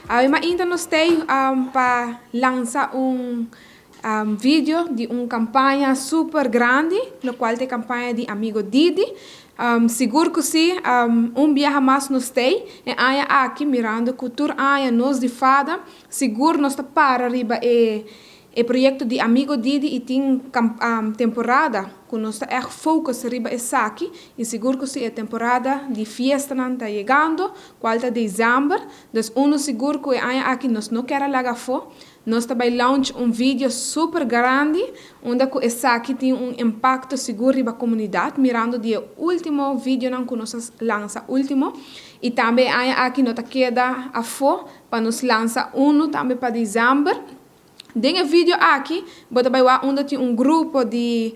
Mas ainda nós temos para lançar vídeo de uma campanha super grande, no qual é a campanha de Amigo Didi. Seguro que sim, viaje mais nós tem, e aí aqui mirando cultura, aí nós de fada, seguro nós está para arriba e projeto de Amigo Didi e tem temporada que nós está focus arriba essa aqui e seguro que sim, a temporada de festa não está chegando, qual é dezembro, então seguro que aí aqui nós não quer largar fora. Nós também launch vídeo super grande, onde essa aqui tem impacto seguro na comunidade, mirando o último vídeo que nós lança último. E também aqui nós queda a fora para nós lançar também para dezembro. Dentro vídeo aqui, bota vai onde tem grupo de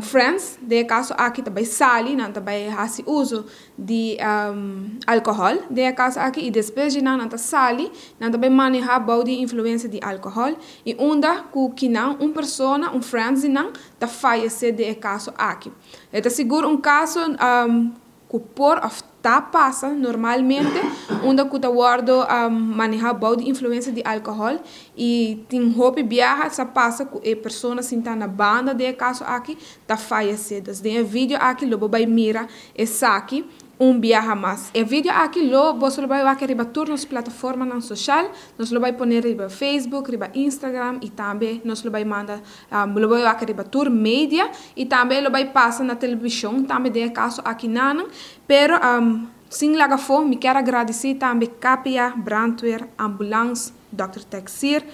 friends, de caso aqui também sali, não também faz uso de álcool, de caso aqui e depois de não sali, não também maneja body influência de álcool e onde que não pessoa, friends não tá falece de caso aqui. É seguro caso que por tá passa normalmente onde que tá guardo manejar body influência de álcool e tem hobby viaja sa passa que a pessoa sinta na banda de caso aqui tá falecidas de vídeo aqui lobo vai mira essa aqui viaja mais e vídeo aqui lo você vai aqui riba turnos plataforma na social nós lo vai poner riba Facebook riba Instagram e também nós lo vai manda lo vai aqui riba tour media e também lo vai passa na televisão também de caso aqui não pero sem laga for me quero agradecer também Capia Brandweer Ambulance Dr. Texir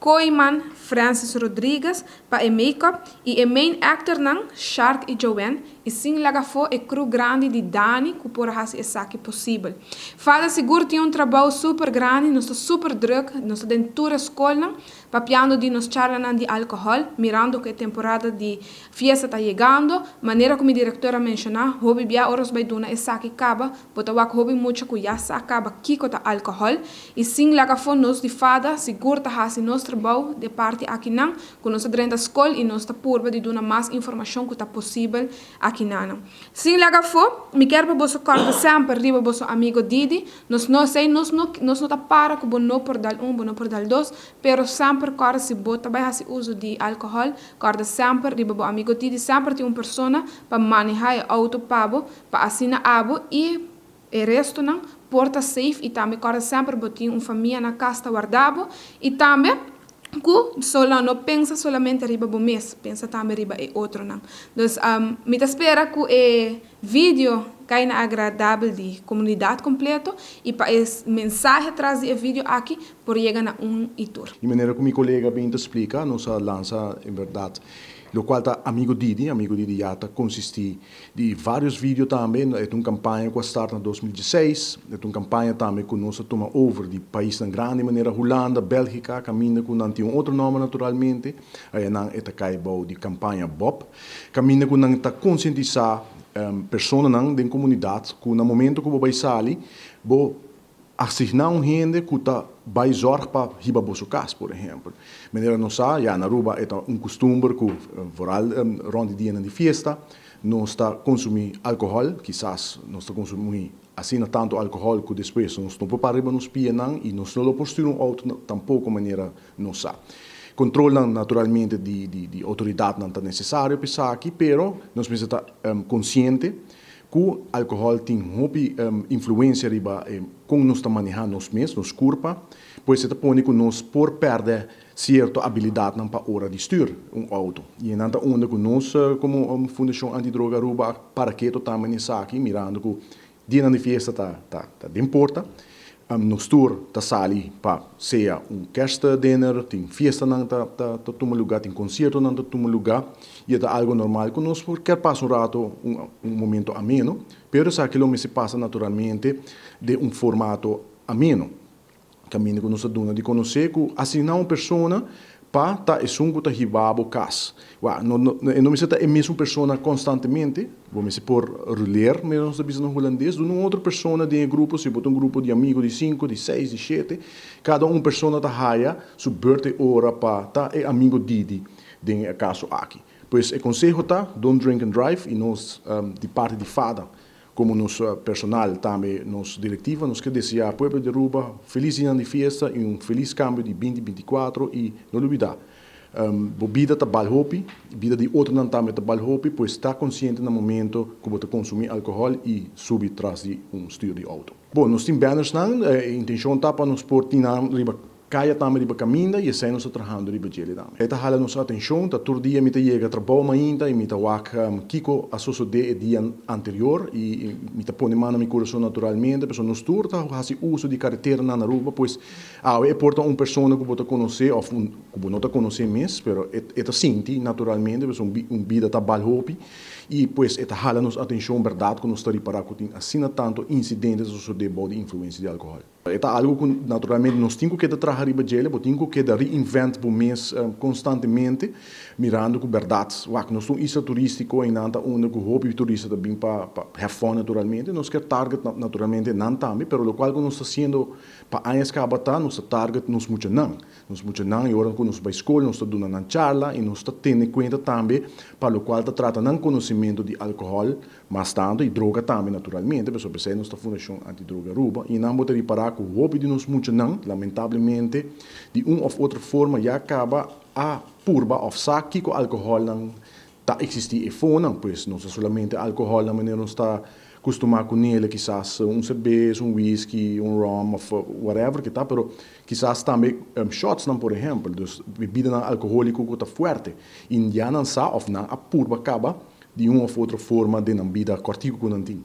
Koiman Francis Rodrigues para o make-up e o main actor não Shark e Joanne e sem laga for e crew grande de Dani que por fazer essa aqui possível. Fada seguro tem trabalho super grande, nós está super druk, nós está dentro da escola, papiando de nós charlan de álcool, mirando que a temporada de fiesta está chegando, maneira como a diretora mencionou, hobby bia horas vai dona essa aqui acaba, bota wak hobby muito que já se acaba kiko ta álcool e sem laga for nós de fada seguro tá fazendo nosso trabalho de parte aqui não, que nós está dentro da escola e nós está purba de dona mais informação que está possível aqui não. Sem laga for, me quero para você corda sempre riba você amigo Didi, nós não sei nós não tá para que não por dar não por dar dois, pero sempre corda se bota vai fazer uso de álcool, corda sempre riba bo amigo Didi sempre tem uma pessoa para manejar o auto pabo, para assinar abo e o resto não porta safe e também corda sempre botar uma família na casa guardado e também que só não pensa solamente riba do mês, pensa também riba e outro não. Então, me espera que o vídeo caia agradável de comunidade completo e para esse mensagem atrás do vídeo aqui por chegar na itur. De maneira como meu colega bem te explica, nós lança em verdade o qual está Amigo Didi já está consiste de vários vídeos também, é uma campanha que starta em 2016, é uma campanha também que nós toma over de país na grande maneira, Holanda, Bélgica, caminha com não tem outro nome naturalmente, aí não é a de campanha BOP, caminha com não está conscientizar pessoas não da comunidade que no momento que você sai, você assignar gente que está vai zorg para riba bosso cas, por exemplo. Maneira não sabe, já na Aruba é costume que, vooral rond dia de festa, não está consumir álcool, quizás não está consumir assim tanto álcool que depois não está para riba nos pia não e não está postura auto tampouco maneira não sabe. Controlam naturalmente de autoridade não está necessário pensar aqui, pero nós precisamos estar consciente que o álcool tem uma influência riba como nós estamos manejando nós mesmos, nos corpo, pois isso põe que nós por perder certa habilidade para hora de estuur auto. E não está onde que nós, como Fundação Antidroga Aruba, para que também está aqui, mirando que dia de festa está de importa, nos tour está sali para seja kerst dinner, tem festa não está tomando lugar, tem concerto não está tomando lugar, e é algo normal que nós quer passar rato momento ameno, pero essa aquilo se passa naturalmente de formato ameno. Caminho que nós dona de conhecer que assinar uma pessoa para tá esungo tá ribabo cas. Não me seta a mesma pessoa constantemente, vamos se por ler, mas nós sabemos no holandês, de uma outra pessoa de grupo, se botar grupo de amigos de 5, de 6, de 7, cada uma pessoa tá raia, su birthday hora para tá é amigo Didi, de caso aqui. Pois o conselho tá, don't drink and drive, e nós de parte de fada, como nosso personal também, nossa diretiva, nós queremos desejar ao povo de Aruba feliz ano de festa e feliz câmbio de 2024 e não olvidar, bebida está balhopi, bebida de outro não também está balhopi, pois está consciente no momento que você consumir álcool e subir atrás de estilo de auto. Bom, nós temos banners não, a intenção está para nos pôr kaya também riba caminda e sai nos trabalhando riba gele também. Esta hala nossa atenção, tá todo dia me chega trabalho ainda e me wak kiko associo de dia anterior e me põe mano no coração naturalmente, pessoa nos turta faz uso de carretera na Aruba, pois é porta pessoa que você conhecer ou que não conhecer mesmo, pero eta senti naturalmente, pessoa vida tá balhopi e pois esta hala nos atenção verdade que nos está reparar que assim tanto incidentes de influência de álcool. É algo que naturalmente nós temos que trabalhar riba gele, nós temos que reinventar o mês constantemente, mirando com verdade. Nós somos isla turístico e não onde o hobby turista também para have fun naturalmente, nós queremos target naturalmente não também, pero o qual nós está sendo para anos que abatar, nós target nós muito não e agora que nós vai escola, nós está dando uma charla e nós está tendo em conta também para o qual está tratando conhecimento de álcool, mas tanto e droga também naturalmente, pessoal pensei nós está fundação antidroga Aruba e não pode reparar que o hobby de nós muito não, lamentavelmente, de ou outra forma já acaba a purba ou saque que o álcool não está existir e fora, pois não é somente álcool na maneira nós está acostumado com ele, quizás cerveja, whisky, rum, whatever que está, pero quizás também shots, não, por exemplo, dus bebida alcoólica que está forte, e já não sabe, ou não, a purba acaba de uma ou outra forma de uma vida cortico que não tem.